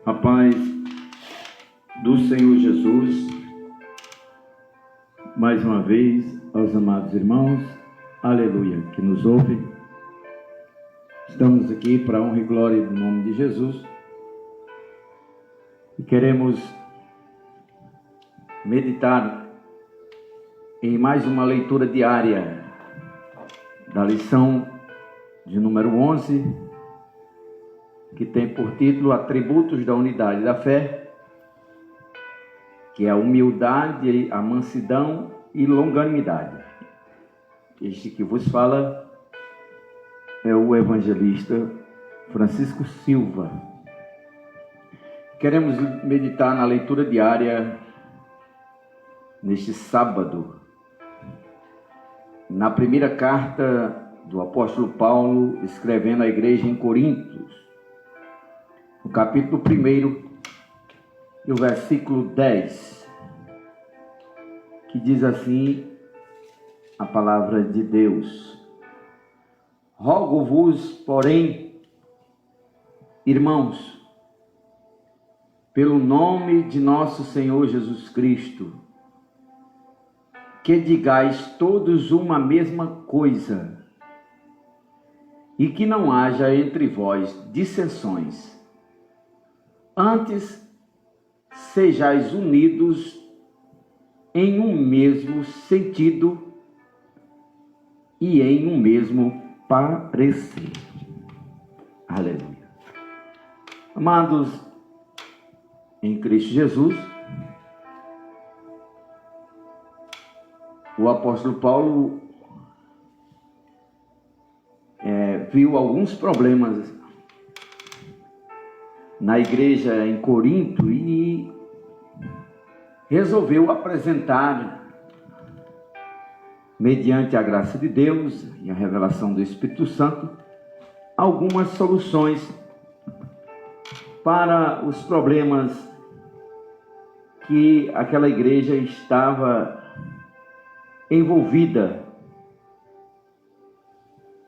A paz do Senhor Jesus, mais uma vez, aos amados irmãos, aleluia, que nos ouvem. Estamos aqui para a honra e glória do nome de Jesus e queremos meditar em mais uma leitura diária da lição de número 11, que tem por título Atributos da Unidade da Fé, que é a humildade, a mansidão e longanimidade. Este que vos fala é o evangelista Francisco Silva. Queremos meditar na leitura diária neste sábado, na primeira carta do apóstolo Paulo, escrevendo à igreja em Coríntios, no capítulo 1 e o versículo 10, que diz assim a palavra de Deus: Rogo-vos, porém, irmãos, pelo nome de nosso Senhor Jesus Cristo, que digais todos uma mesma coisa, e que não haja entre vós dissensões. Antes, sejais unidos em um mesmo sentido e em um mesmo parecer. Aleluia. Amados em Cristo Jesus, o apóstolo Paulo viu alguns problemas na igreja em Corinto e resolveu apresentar, mediante a graça de Deus e a revelação do Espírito Santo, algumas soluções para os problemas que aquela igreja estava envolvida.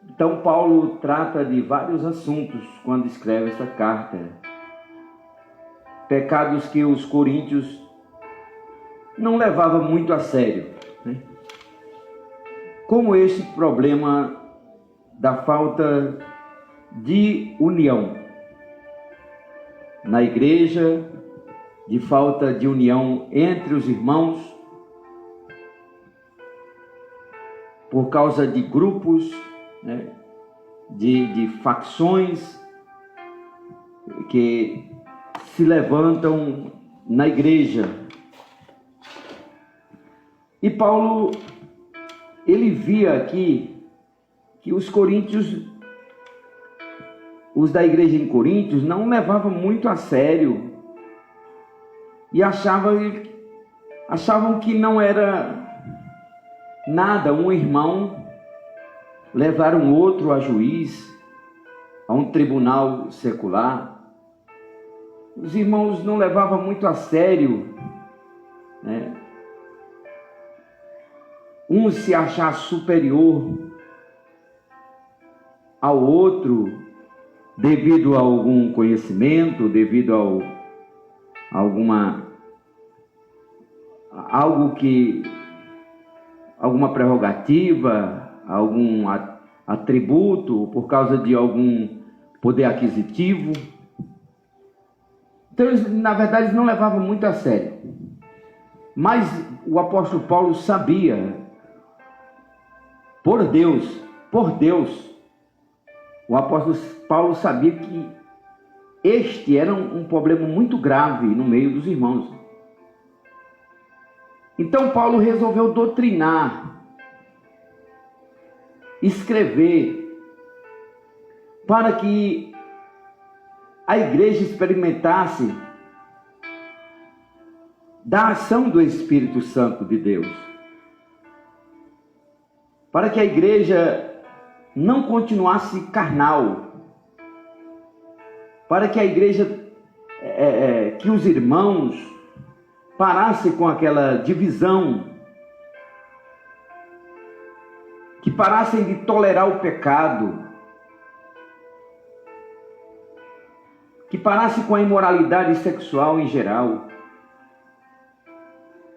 Então Paulo trata de vários assuntos quando escreve essa carta. Pecados que os coríntios não levavam muito a sério, né? Como este problema da falta de união na igreja, de falta de união entre os irmãos, por causa de grupos, né, de facções que se levantam na igreja. E Paulo, ele via aqui que os coríntios, os da igreja em Coríntios, não levavam muito a sério e achavam que não era nada um irmão levar um outro a juiz, a um tribunal secular. Os irmãos não levavam muito a sério, né? Um se achar superior ao outro devido a algum conhecimento, devido a alguma prerrogativa, algum atributo, por causa de algum poder aquisitivo. Então, na verdade, eles não levavam muito a sério. Mas o apóstolo Paulo sabia, por Deus, o apóstolo Paulo sabia que este era um problema muito grave no meio dos irmãos. Então Paulo resolveu doutrinar, escrever, para que a igreja experimentasse da ação do Espírito Santo de Deus, para que a igreja não continuasse carnal, para que a igreja, que os irmãos parassem com aquela divisão, que parassem de tolerar o pecado, que parasse com a imoralidade sexual em geral,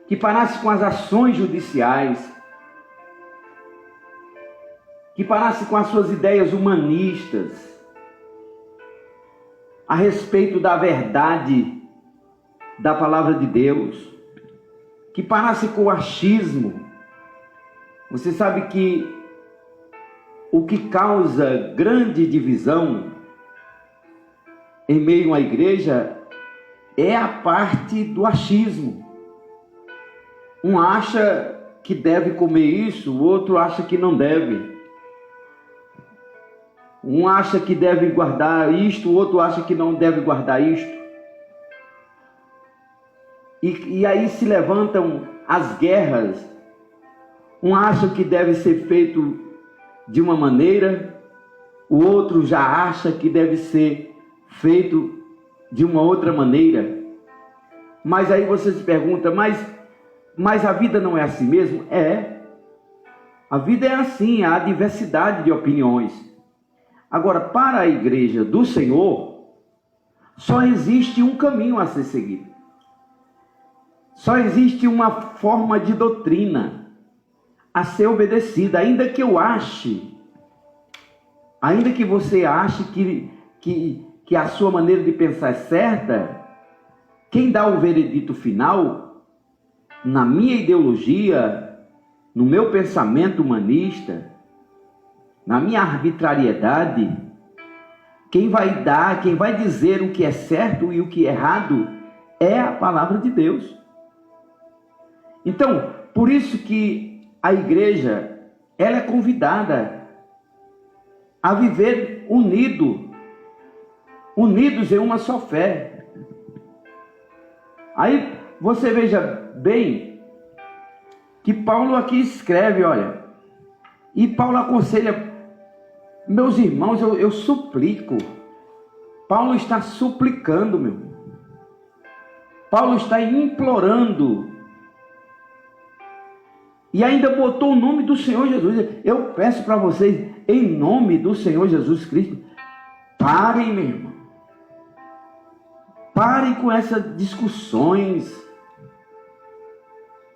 que parasse com as ações judiciais, que parasse com as suas ideias humanistas a respeito da verdade da palavra de Deus, que parasse com o achismo. Você sabe que o que causa grande divisão em meio à igreja é a parte do achismo. Um acha que deve comer isso, o outro acha que não deve. Um acha que deve guardar isto, o outro acha que não deve guardar isto. E aí se levantam as guerras. Um acha que deve ser feito de uma maneira, o outro já acha que deve ser feito de uma outra maneira. Mas aí você se pergunta, mas a vida não é assim mesmo? É. A vida é assim, há diversidade de opiniões. Agora, para a igreja do Senhor, só existe um caminho a ser seguido. Só existe uma forma de doutrina a ser obedecida. Ainda que eu ache, ainda que você ache que a sua maneira de pensar é certa, quem dá o veredito final, na minha ideologia, no meu pensamento humanista, na minha arbitrariedade, quem vai dizer o que é certo e o que é errado é a palavra de Deus. Então, por isso que a igreja, ela é convidada a viver unidos em uma só fé. Aí você veja bem que Paulo aqui escreve, olha, e Paulo aconselha, meus irmãos, eu suplico. Paulo está suplicando, meu. Paulo está implorando. E ainda botou o nome do Senhor Jesus. Eu peço para vocês, em nome do Senhor Jesus Cristo, parem, meu irmão. Parem com essas discussões.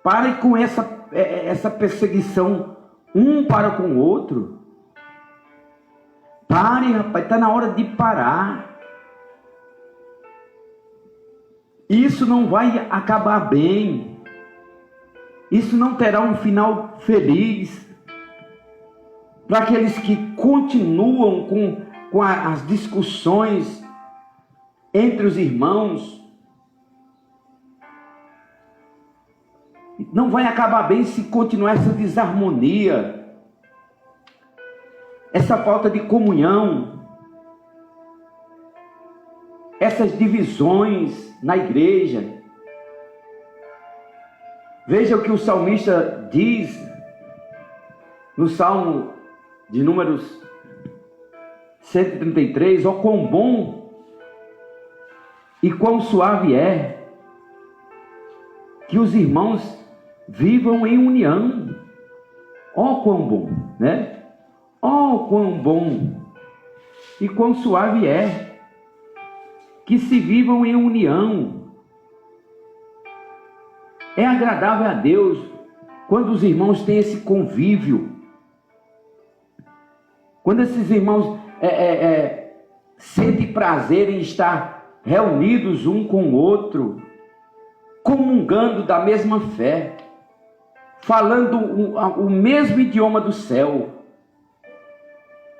Parem com essa perseguição um para com o outro. Parem, rapaz, está na hora de parar. Isso não vai acabar bem. Isso não terá um final feliz. Para aqueles que continuam com as discussões entre os irmãos, não vai acabar bem se continuar essa desarmonia, essa falta de comunhão, essas divisões na igreja. Veja o que o salmista diz no Salmo de números 133, ó quão bom e quão suave é que os irmãos vivam em união. Ó quão bom, né? Ó quão bom e quão suave é que se vivam em união. É agradável a Deus quando os irmãos têm esse convívio. Quando esses irmãos sentem prazer em estar reunidos um com o outro, comungando da mesma fé, falando o mesmo idioma do céu,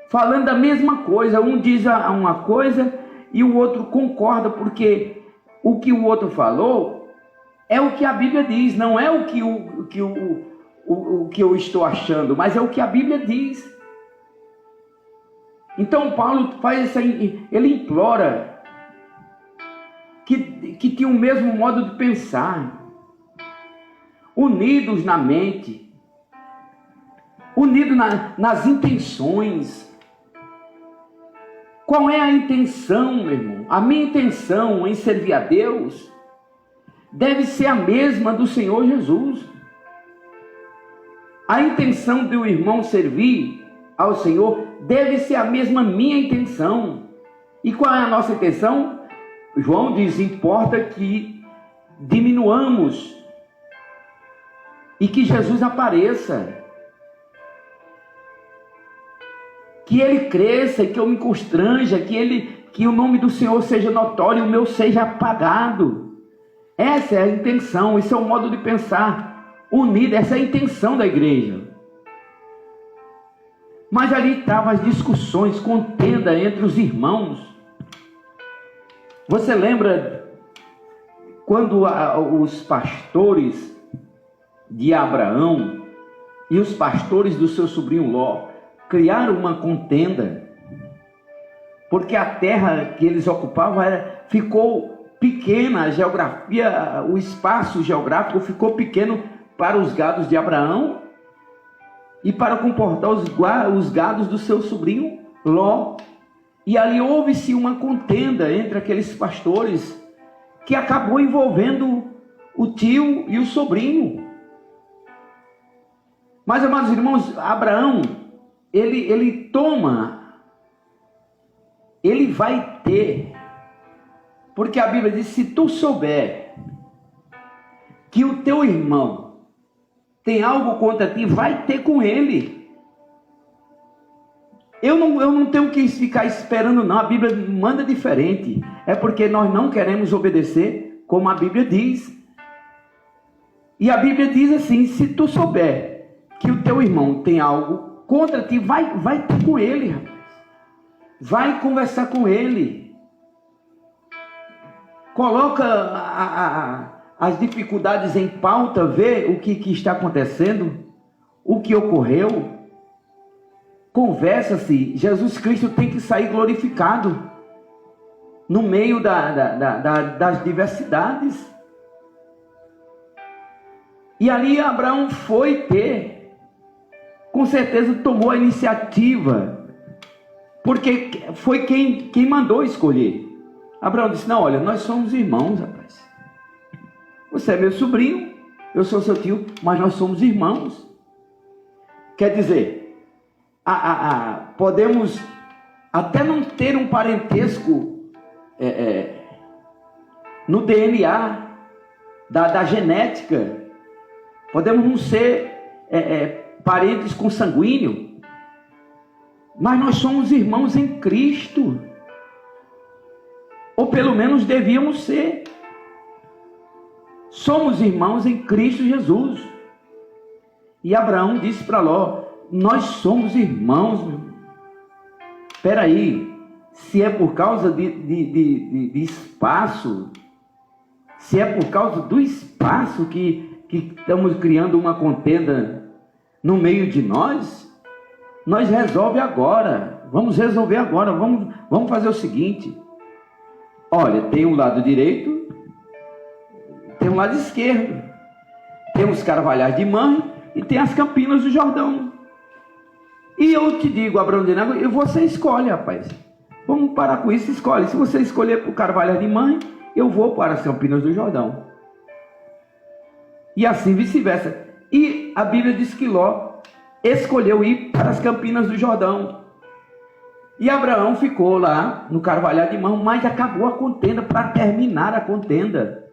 falando a mesma coisa. Um diz uma coisa e o outro concorda, porque o que o outro falou é o que a Bíblia diz, não é o que eu estou achando, mas é o que a Bíblia diz. Então Paulo ele implora que tenham o mesmo modo de pensar, unidos na mente, unidos nas intenções. Qual é a intenção, meu irmão? A minha intenção em servir a Deus deve ser a mesma do Senhor Jesus. A intenção do irmão servir ao Senhor deve ser a mesma minha intenção. E qual é a nossa intenção? João diz: importa que diminuamos e que Jesus apareça, que Ele cresça e que eu me constranja, que o nome do Senhor seja notório e o meu seja apagado. Essa é a intenção, esse é o modo de pensar unido, essa é a intenção da igreja. Mas ali estavam as discussões, contenda entre os irmãos. Você lembra quando os pastores de Abraão e os pastores do seu sobrinho Ló criaram uma contenda? Porque a terra que eles ocupavam ficou pequena, a geografia, o espaço geográfico ficou pequeno para os gados de Abraão e para comportar os gados do seu sobrinho Ló. E ali houve-se uma contenda entre aqueles pastores que acabou envolvendo o tio e o sobrinho. Mas, amados irmãos, Abraão, ele vai ter, porque a Bíblia diz: se tu souber que o teu irmão tem algo contra ti, vai ter com ele. Eu não tenho que ficar esperando, não. A Bíblia manda diferente. É porque nós não queremos obedecer como a Bíblia diz. E a Bíblia diz assim: se tu souber que o teu irmão tem algo contra ti, vai ter com ele, rapaz. Vai conversar com ele. Coloca as dificuldades em pauta, vê o que está acontecendo, o que ocorreu. Conversa-se. Jesus Cristo tem que sair glorificado no meio das diversidades. E ali Abraão foi ter, com certeza tomou a iniciativa, porque foi quem mandou escolher. Abraão disse: não, olha, nós somos irmãos, rapaz. Você é meu sobrinho, eu sou seu tio, mas nós somos irmãos. Quer dizer, podemos até não ter um parentesco no DNA da genética, podemos não ser parentes consanguíneos, mas nós somos irmãos em Cristo, ou pelo menos devíamos ser. Somos irmãos em Cristo Jesus. E Abraão disse para Ló: nós somos irmãos. Espera aí, se é por causa de espaço, se é por causa do espaço que estamos criando uma contenda no meio de nós resolve agora. Vamos resolver agora. Vamos fazer o seguinte: olha, tem um lado direito, tem um lado esquerdo, tem os Carvalhais de Mãe e tem as Campinas do Jordão. E eu te digo, Abraão de Nego, você escolhe, rapaz. Vamos parar com isso, escolhe. Se você escolher para o Carvalho de Mãe, eu vou para as Campinas do Jordão. E assim vice-versa. E a Bíblia diz que Ló escolheu ir para as Campinas do Jordão. E Abraão ficou lá no Carvalho de Mãe, mas acabou a contenda, para terminar a contenda.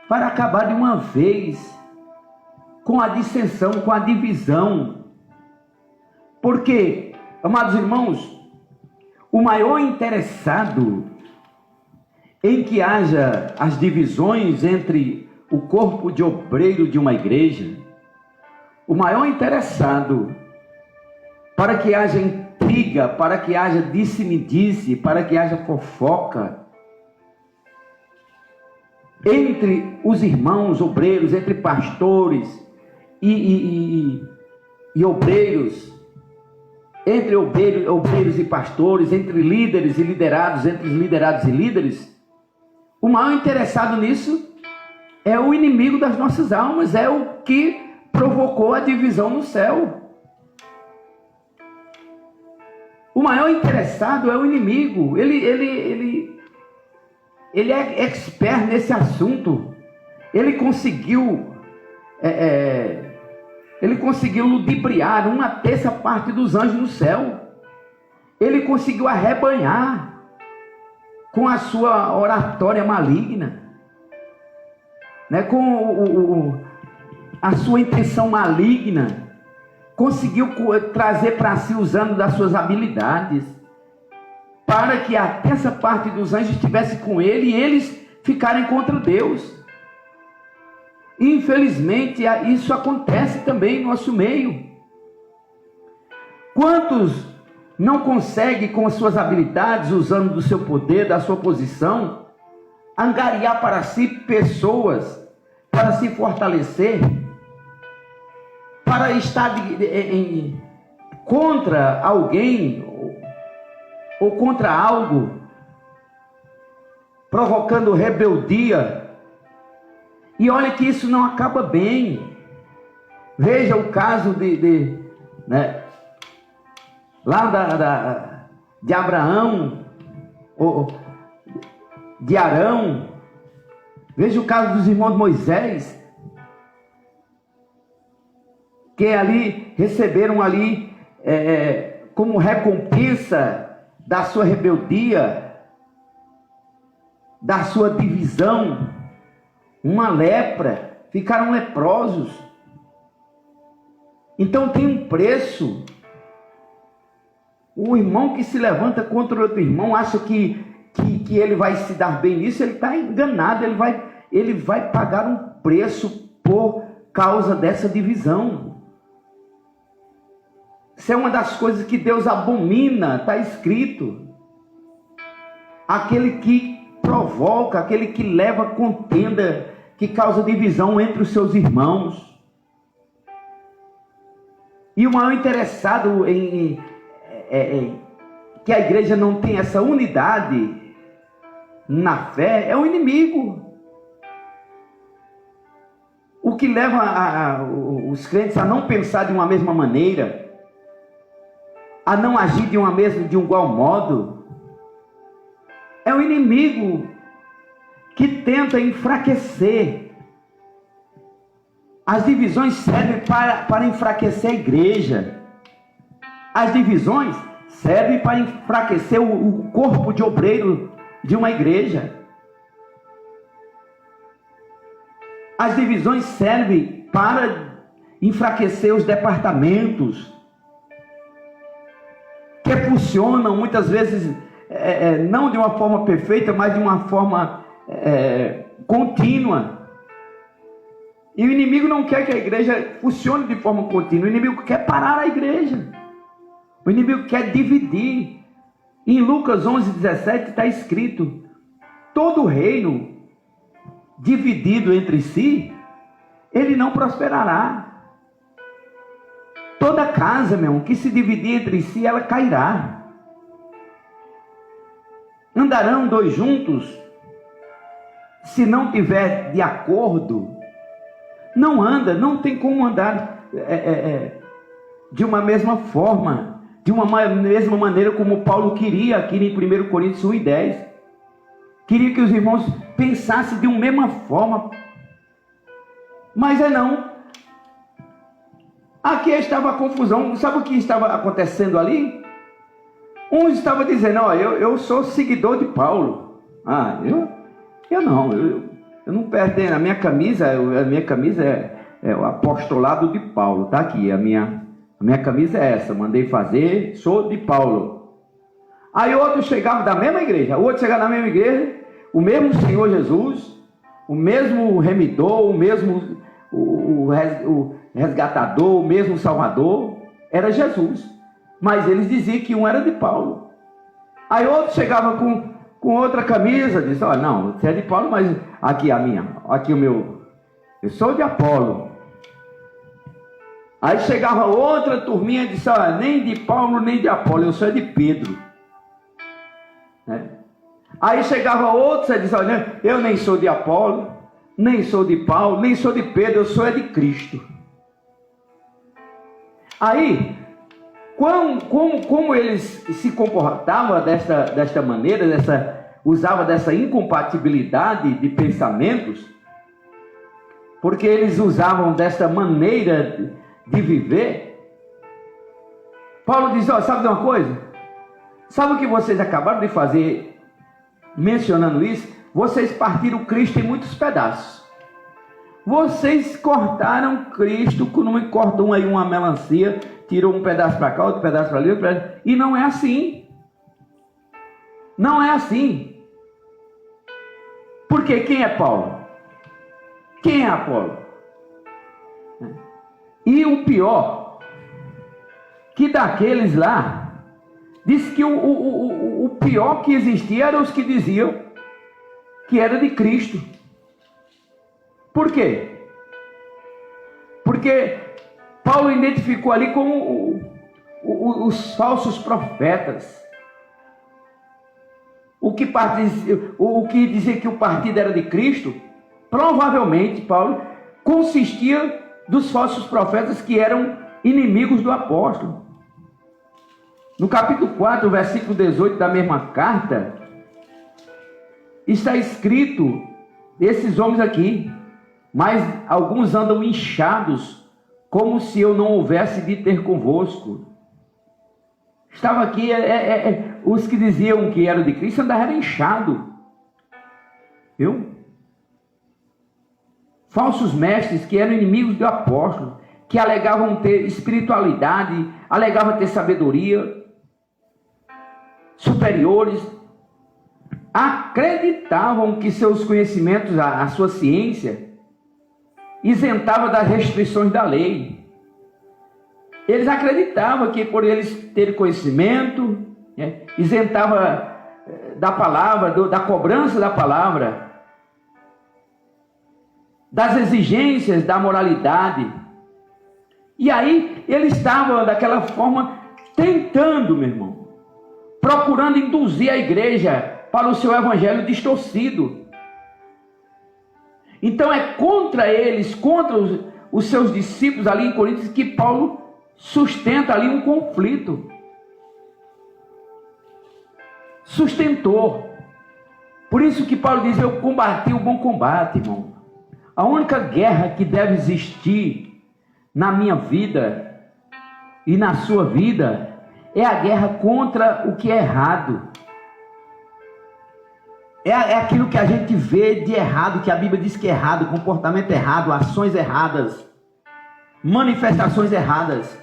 Para acabar de uma vez com a dissensão, com a divisão. Porque, amados irmãos, o maior interessado em que haja as divisões entre o corpo de obreiro de uma igreja, o maior interessado para que haja intriga, para que haja disse-me-disse, para que haja fofoca entre os irmãos obreiros, entre pastores e obreiros, entre obreiros e pastores, entre líderes e liderados, entre liderados e líderes, o maior interessado nisso é o inimigo das nossas almas, é o que provocou a divisão no céu. O maior interessado é o inimigo. Ele é expert nesse assunto. Ele conseguiu ludibriar 1/3 dos anjos no céu. Ele conseguiu arrebanhar com a sua oratória maligna, né? Com a sua intenção maligna, conseguiu trazer para si, usando das suas habilidades, para que até essa parte dos anjos estivesse com ele e eles ficarem contra Deus. E, infelizmente, isso acontece também no nosso meio. Quantos não conseguem, com as suas habilidades, usando do seu poder, da sua posição, angariar para si pessoas, para se fortalecer, para estar contra alguém ou contra algo, provocando rebeldia? E olha que isso não acaba bem. Veja o caso lá de Abraão, ou de Arão. Veja o caso dos irmãos de Moisés, que ali receberam ali como recompensa da sua rebeldia, da sua divisão, uma lepra, ficaram leprosos. Então tem um preço. O irmão que se levanta contra o outro irmão, acha que ele vai se dar bem nisso, ele está enganado, ele vai pagar um preço por causa dessa divisão. Isso é uma das coisas que Deus abomina, está escrito. Aquele que provoca, aquele que leva contenda, que causa divisão entre os seus irmãos. E o maior interessado em que a igreja não tem essa unidade na fé é o inimigo. O que leva os crentes a não pensar de uma mesma maneira, a não agir de um igual modo, é o inimigo que tenta enfraquecer. As divisões servem para enfraquecer a igreja. As divisões servem para enfraquecer o corpo de obreiro de uma igreja. As divisões servem para enfraquecer os departamentos, que funcionam muitas vezes não de uma forma perfeita, mas de uma forma contínua. E o inimigo não quer que a igreja funcione de forma contínua. O inimigo quer parar a igreja. O inimigo quer dividir. Em Lucas 11:17 está escrito: todo reino dividido entre si, ele não prosperará. Toda casa, meu irmão, que se dividir entre si, ela cairá. Andarão dois juntos, se não tiver de acordo? Não anda, não tem como andar de uma mesma forma, de uma mesma maneira como Paulo queria, aqui em 1 Coríntios 1:10. Queria que os irmãos pensassem de uma mesma forma, mas não. Aqui estava a confusão. Sabe o que estava acontecendo ali? Uns estavam dizendo: ó, eu sou seguidor de Paulo. Eu não pertenço. A minha camisa é o apostolado de Paulo. Tá aqui, a minha camisa é essa, mandei fazer, sou de Paulo. Aí outro chegava da mesma igreja, o outro chegava na mesma igreja, o mesmo Senhor Jesus, o mesmo remidor, o mesmo o resgatador, o mesmo Salvador, era Jesus. Mas eles diziam que um era de Paulo. Aí outro chegava com outra camisa, disse: olha, não, você é de Paulo, mas aqui a minha, aqui o meu, eu sou de Apolo. Aí chegava outra turminha e disse: olha, nem de Paulo nem de Apolo, eu sou de Pedro. Aí chegava outro e disse: olha, eu nem sou de Apolo, nem sou de Paulo, nem sou de Pedro, eu sou de Cristo. Aí, como eles se comportavam desta maneira, usava dessa incompatibilidade de pensamentos, porque eles usavam desta maneira de viver, Paulo diz: ó, sabe de uma coisa? Sabe o que vocês acabaram de fazer mencionando isso, vocês partiram Cristo em muitos pedaços. Vocês cortaram Cristo, não cortam aí uma melancia, tirou um pedaço para cá, outro pedaço para ali, outro pedaço, e não é assim. Não é assim. Porque quem é Paulo? Quem é Apolo? E o pior, que daqueles lá, disse que o pior que existia eram os que diziam que era de Cristo. Por quê? Porque Paulo identificou ali como os falsos profetas. O que dizia que o partido era de Cristo, provavelmente, Paulo, consistia dos falsos profetas que eram inimigos do apóstolo. No capítulo 4, versículo 18 da mesma carta, está escrito desses homens aqui: mas alguns andam inchados, como se eu não houvesse de ter convosco. Estava aqui, os que diziam que eram de Cristo andavam inchados. Viu? Falsos mestres que eram inimigos do apóstolo, que alegavam ter espiritualidade, alegavam ter sabedoria, superiores, acreditavam que seus conhecimentos, a sua ciência, isentava das restrições da lei. Eles acreditavam que por eles terem conhecimento, isentava da palavra, da cobrança da palavra, das exigências da moralidade. E aí eles estavam daquela forma tentando, meu irmão, procurando induzir a igreja para o seu evangelho distorcido. Então é contra eles, contra os seus discípulos ali em Coríntios, que Paulo sustenta ali um conflito. Sustentou. Por isso que Paulo diz: eu combati o bom combate, irmão. A única guerra que deve existir na minha vida e na sua vida é a guerra contra o que é errado. É aquilo que a gente vê de errado, que a Bíblia diz que é errado, comportamento errado, ações erradas, manifestações erradas.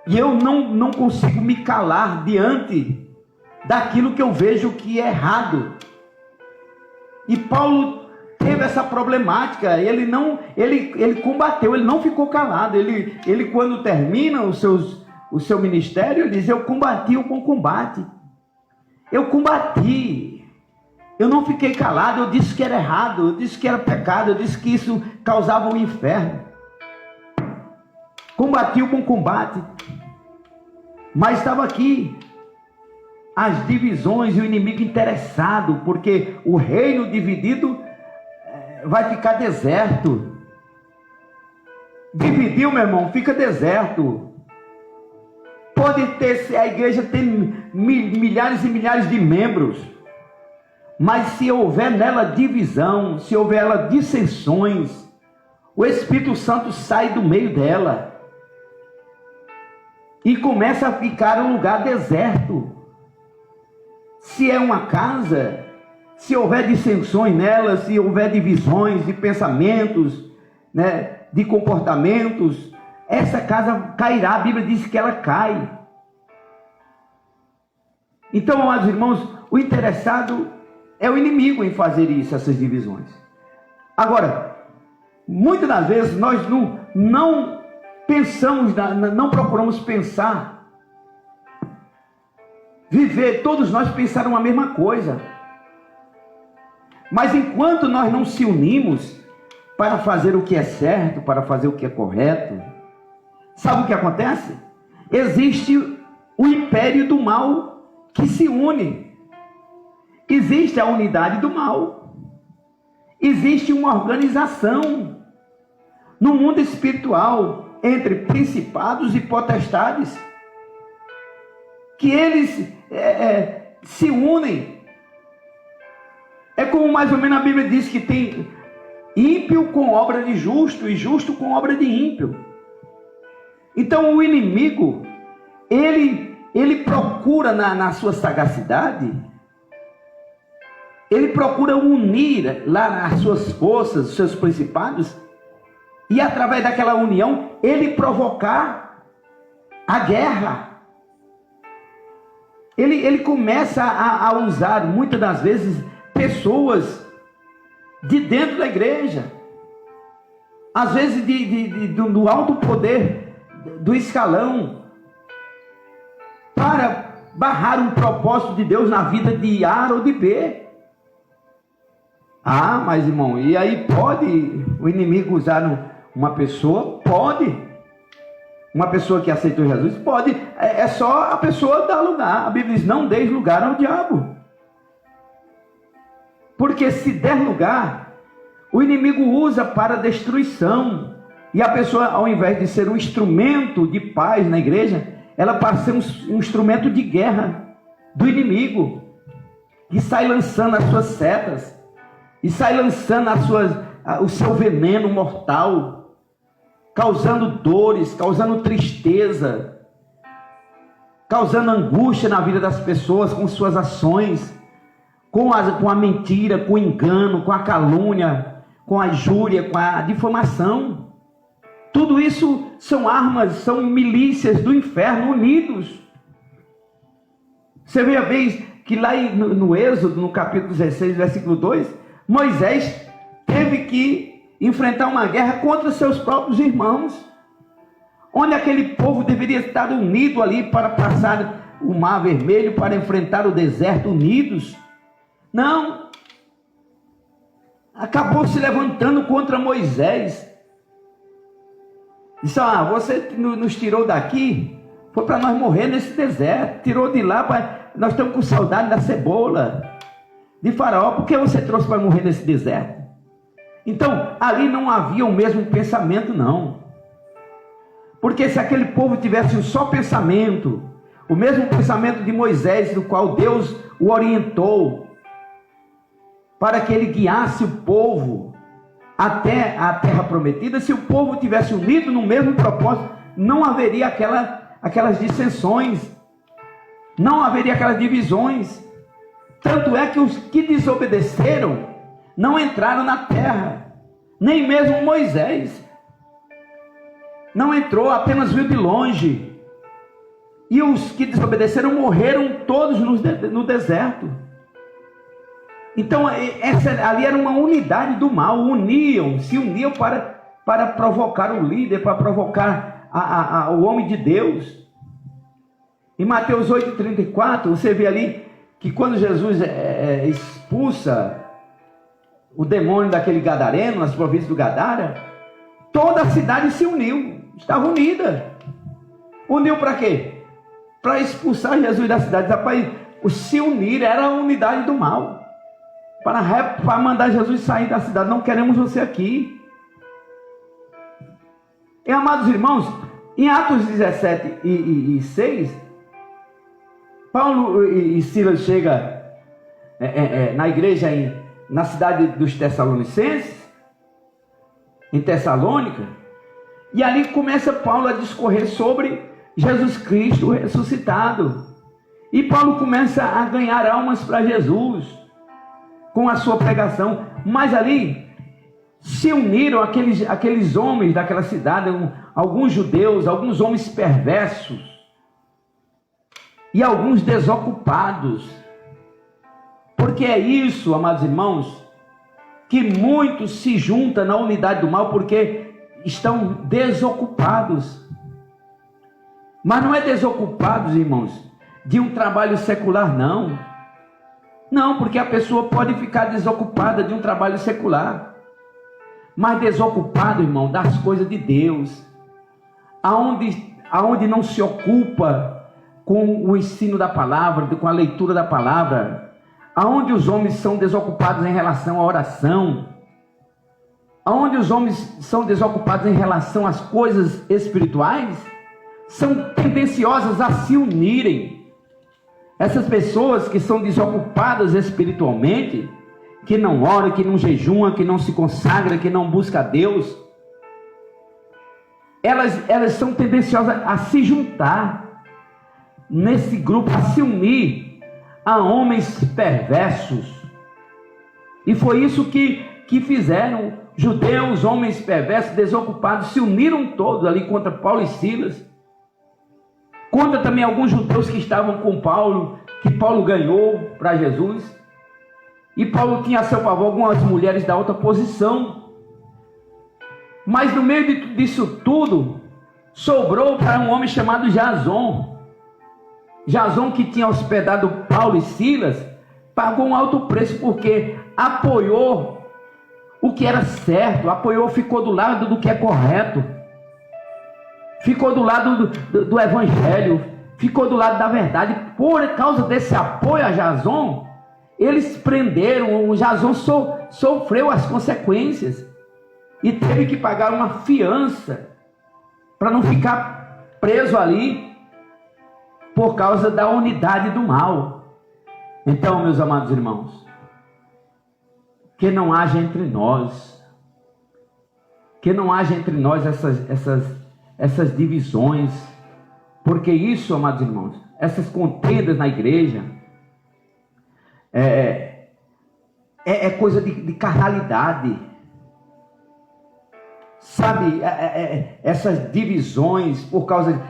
E eu não consigo me calar diante daquilo que eu vejo que é errado. E Paulo teve essa problemática. Ele combateu, ele não ficou calado. Ele quando termina o seu ministério, ele diz: eu combati o bom combate. Eu combati. Eu não fiquei calado. Eu disse que era errado, eu disse que era pecado, eu disse que isso causava um inferno. Combati o bom combate. Mas estava aqui as divisões e o inimigo interessado, porque o reino dividido vai ficar deserto. Dividiu, meu irmão, fica deserto. Pode ter, a igreja tem milhares e milhares de membros, mas se houver nela divisão, se houver nela dissensões, o Espírito Santo sai do meio dela e começa a ficar um lugar deserto. Se é uma casa, se houver dissensões nela, se houver divisões de pensamentos, de comportamentos, essa casa cairá. A Bíblia diz que ela cai. Então, amados irmãos, o interessado é o inimigo em fazer isso, essas divisões. Agora, muitas das vezes nós não pensamos, não procuramos pensar, viver, todos nós pensaram a mesma coisa. Mas enquanto nós não se unimos para fazer o que é certo, para fazer o que é correto, sabe o que acontece? Existe o império do mal que se une. Existe a unidade do mal. Existe uma organização no mundo espiritual entre principados e potestades, que eles se unem. É como mais ou menos a Bíblia diz que tem ímpio com obra de justo e justo com obra de ímpio. Então o inimigo, ele procura na sua sagacidade ele procura unir lá as suas forças, os seus principados, e através daquela união, ele provocar a guerra. Ele começa a usar, muitas das vezes, pessoas de dentro da igreja, às vezes do alto poder do escalão, para barrar um propósito de Deus na vida de A ou de B. Ah, mas irmão, e aí pode o inimigo usar uma pessoa? Pode. Uma pessoa que aceitou Jesus? Pode. É só a pessoa dar lugar. A Bíblia diz: não deis lugar ao diabo. Porque se der lugar, o inimigo usa para destruição. E a pessoa, ao invés de ser um instrumento de paz na igreja, ela passa a ser um instrumento de guerra do inimigo, que sai lançando as suas setas, e sai lançando o seu veneno mortal, causando dores, causando tristeza, causando angústia na vida das pessoas com suas ações, com a mentira, com o engano, com a calúnia, com a injúria, com a difamação. Tudo isso são armas, são milícias do inferno unidos. Você vê a vez que lá no Êxodo, no capítulo 16, versículo 2, Moisés teve que enfrentar uma guerra contra seus próprios irmãos, onde aquele povo deveria estar unido ali para passar o Mar Vermelho, para enfrentar o deserto unidos. Não, acabou se levantando contra Moisés. Disse: você nos tirou daqui, foi para nós morrer nesse deserto, tirou de lá, nós estamos com saudade da cebola de Faraó, por que você trouxe para morrer nesse deserto? Então, ali não havia o mesmo pensamento, não. Porque se aquele povo tivesse um só pensamento, o mesmo pensamento de Moisés, do qual Deus o orientou, para que ele guiasse o povo até a terra prometida, se o povo tivesse unido no mesmo propósito, não haveria aquelas dissensões, não haveria aquelas divisões. Tanto é que os que desobedeceram não entraram na terra, nem mesmo Moisés não entrou, apenas viu de longe. E os que desobedeceram morreram todos no deserto. Então ali era uma unidade do mal, se uniam para provocar o líder, para provocar o homem de Deus. Em Mateus 8,34, você vê ali que quando Jesus expulsa o demônio daquele gadareno, nas províncias do Gadara, toda a cidade se uniu, estava unida. Uniu para quê? Para expulsar Jesus da cidade. Rapaz, o se unir era a unidade do mal, para mandar Jesus sair da cidade. Não queremos você aqui. E, amados irmãos, em Atos 17 e 6, Paulo e Silas chegam na igreja na cidade dos Tessalonicenses, em Tessalônica, e ali começa Paulo a discorrer sobre Jesus Cristo ressuscitado. E Paulo começa a ganhar almas para Jesus com a sua pregação. Mas ali se uniram aqueles homens daquela cidade, alguns judeus, alguns homens perversos e alguns desocupados. Porque é isso, amados irmãos, que muitos se juntam na unidade do mal porque estão desocupados. Mas não é desocupados, irmãos, de um trabalho secular, não. Não, porque a pessoa pode ficar desocupada de um trabalho secular, mas desocupado, irmão, das coisas de Deus, aonde não se ocupa com o ensino da palavra, com a leitura da palavra, aonde os homens são desocupados em relação à oração, aonde os homens são desocupados em relação às coisas espirituais, são tendenciosas a se unirem. Essas pessoas que são desocupadas espiritualmente, que não oram, que não jejuam, que não se consagram, que não buscam a Deus, elas são tendenciosas a se juntar nesse grupo, a se unir a homens perversos, E foi isso que fizeram. Judeus, homens perversos, desocupados, se uniram todos ali contra Paulo e Silas. Contra também alguns judeus que estavam com Paulo, que Paulo ganhou para Jesus. E Paulo tinha a seu favor algumas mulheres da outra posição. Mas no meio disso tudo, sobrou para um homem chamado Jason. Jason, que tinha hospedado Paulo e Silas, pagou um alto preço porque apoiou o que era certo, ficou do lado do que é correto, ficou do lado do evangelho, ficou do lado da verdade. Por causa desse apoio a Jason, eles prenderam. O Jason sofreu as consequências e teve que pagar uma fiança para não ficar preso ali por causa da unidade do mal. Então, meus amados irmãos, que não haja entre nós essas divisões, porque isso, amados irmãos, essas contendas na igreja é coisa de carnalidade, sabe? Essas divisões por causa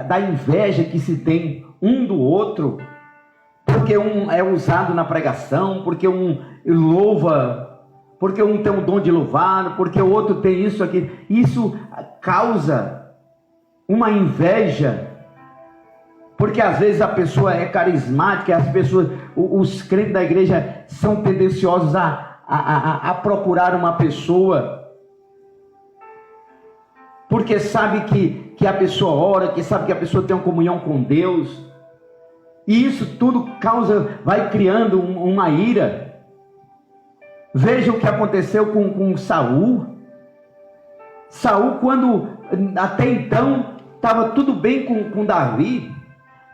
da inveja que se tem um do outro, porque um é usado na pregação, porque um louva, porque um tem o dom de louvar, porque o outro tem isso aqui. Isso causa uma inveja, porque às vezes a pessoa é carismática, os crentes da igreja são tendenciosos a procurar uma pessoa, porque sabe que a pessoa ora, que sabe que a pessoa tem uma comunhão com Deus, e isso tudo vai criando uma ira. Veja o que aconteceu com Saul. Saul, quando até então estava tudo bem com Davi,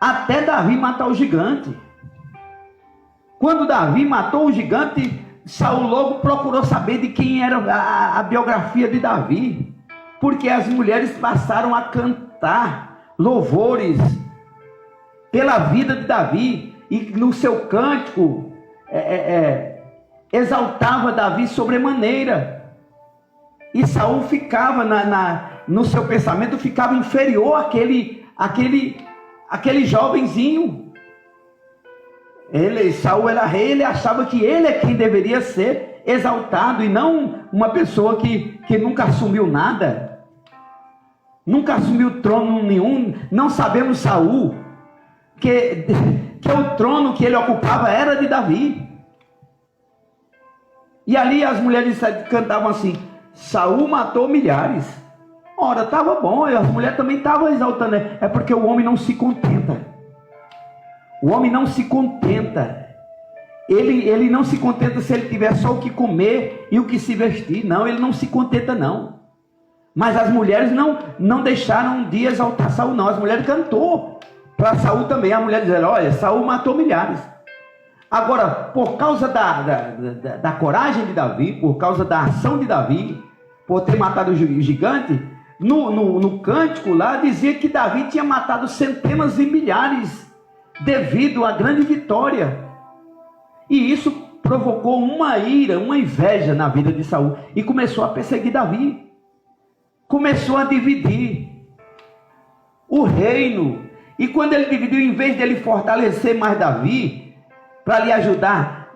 até Davi matar o gigante. Quando Davi matou o gigante, Saul logo procurou saber de quem era a biografia de Davi, porque as mulheres passaram a cantar louvores pela vida de Davi, e no seu cântico exaltava Davi sobremaneira. E Saul ficava no seu pensamento, ficava inferior àquele jovenzinho. Saul era rei, ele achava que ele é quem deveria ser exaltado, e não uma pessoa que nunca assumiu nada, nunca assumiu trono nenhum. Não sabemos Saul que o trono que ele ocupava era de Davi. E ali as mulheres cantavam assim: Saul matou milhares. Ora, estava bom, as mulheres também estavam exaltando. É porque o homem não se contenta. O homem não se contenta. Ele não se contenta se ele tiver só o que comer e o que se vestir. Não, ele não se contenta não. Mas as mulheres não deixaram de exaltar Saul não. As mulheres cantou para Saul também. A mulher dizia: olha, Saul matou milhares. Agora, por causa da coragem de Davi, por causa da ação de Davi, por ter matado o gigante, no cântico lá dizia que Davi tinha matado centenas e milhares devido à grande vitória. E isso provocou uma ira, uma inveja na vida de Saul, e começou a perseguir Davi. Começou a dividir o reino. E quando ele dividiu, em vez de ele fortalecer mais Davi, para lhe ajudar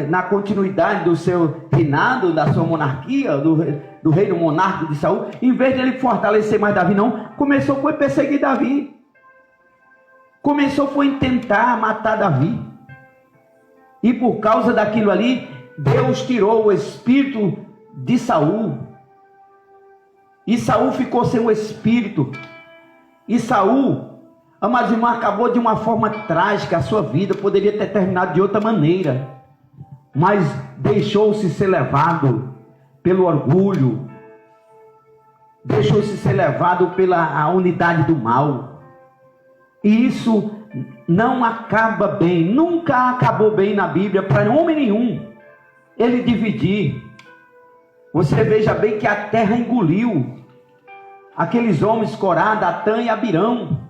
na continuidade do seu reinado, da sua monarquia, do reino monárquico de Saul, em vez de ele fortalecer mais Davi, não, começou a perseguir Davi. Começou a tentar matar Davi. E por causa daquilo ali, Deus tirou o espírito de Saul. E Saul ficou sem o espírito. E Saul, amados irmãos, acabou de uma forma trágica a sua vida. Poderia ter terminado de outra maneira, mas deixou-se ser levado pelo orgulho, deixou-se ser levado pela unidade do mal. E isso não acaba bem, nunca acabou bem na Bíblia para homem nenhum ele dividir. Você veja bem que a terra engoliu aqueles homens, Corá, Datã e Abirão.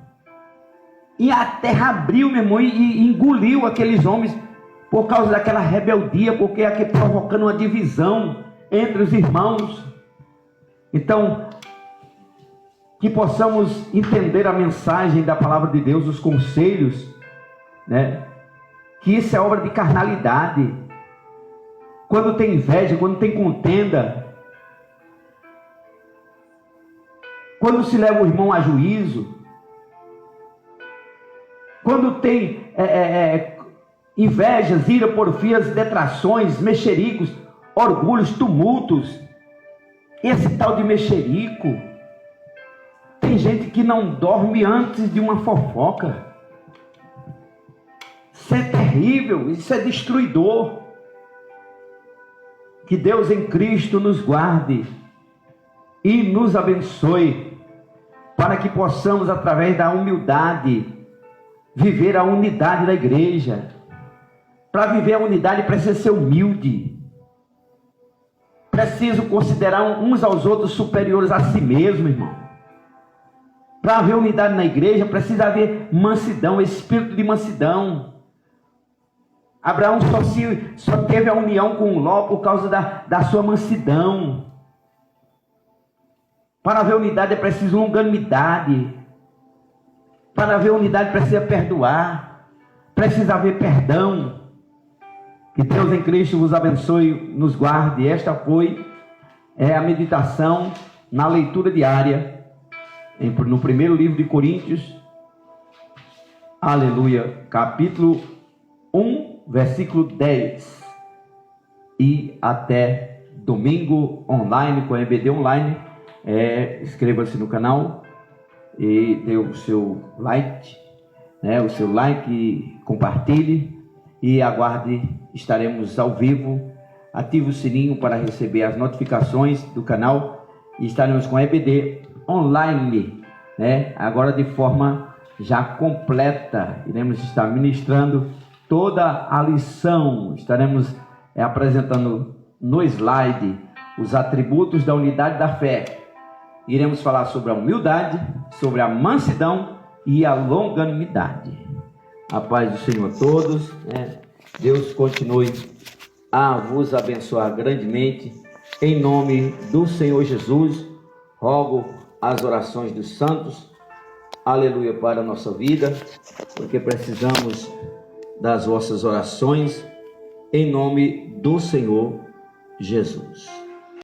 E a terra abriu, meu irmão, e engoliu aqueles homens, por causa daquela rebeldia, porque é aqui provocando uma divisão entre os irmãos. Então, que possamos entender a mensagem da palavra de Deus, os conselhos, né? Que isso é obra de carnalidade. Quando tem inveja, quando tem contenda, quando se leva o irmão a juízo, quando tem invejas, ira, porfias, detrações, mexericos, orgulhos, tumultos, esse tal de mexerico, tem gente que não dorme antes de uma fofoca. Isso é terrível, isso é destruidor. Que Deus em Cristo nos guarde e nos abençoe, para que possamos, através da humildade, viver a unidade da igreja. Para viver a unidade precisa ser humilde. Preciso considerar uns aos outros superiores a si mesmo, irmão. Para haver unidade na igreja precisa haver mansidão, espírito de mansidão. Abraão só teve a união com Ló por causa da sua mansidão. Para haver unidade é preciso longanimidade. Para haver unidade precisa perdoar. Precisa haver perdão. Que Deus em Cristo vos abençoe, nos guarde. Esta foi a meditação na leitura diária no primeiro livro de Coríntios. Aleluia. Capítulo 1, versículo 10. E até domingo online, com a EBD online. Inscreva-se no canal e dê o seu like, compartilhe e aguarde. Estaremos ao vivo. Ative o sininho para receber as notificações do canal e estaremos com a EBD online, agora de forma já completa. Iremos estar ministrando toda a lição. Estaremos apresentando no slide os atributos da unidade da fé. Iremos falar sobre a humildade, sobre a mansidão e a longanimidade. A paz do Senhor a todos. Deus continue a vos abençoar grandemente. Em nome do Senhor Jesus, rogo as orações dos santos. Aleluia, para a nossa vida, porque precisamos das vossas orações. Em nome do Senhor Jesus.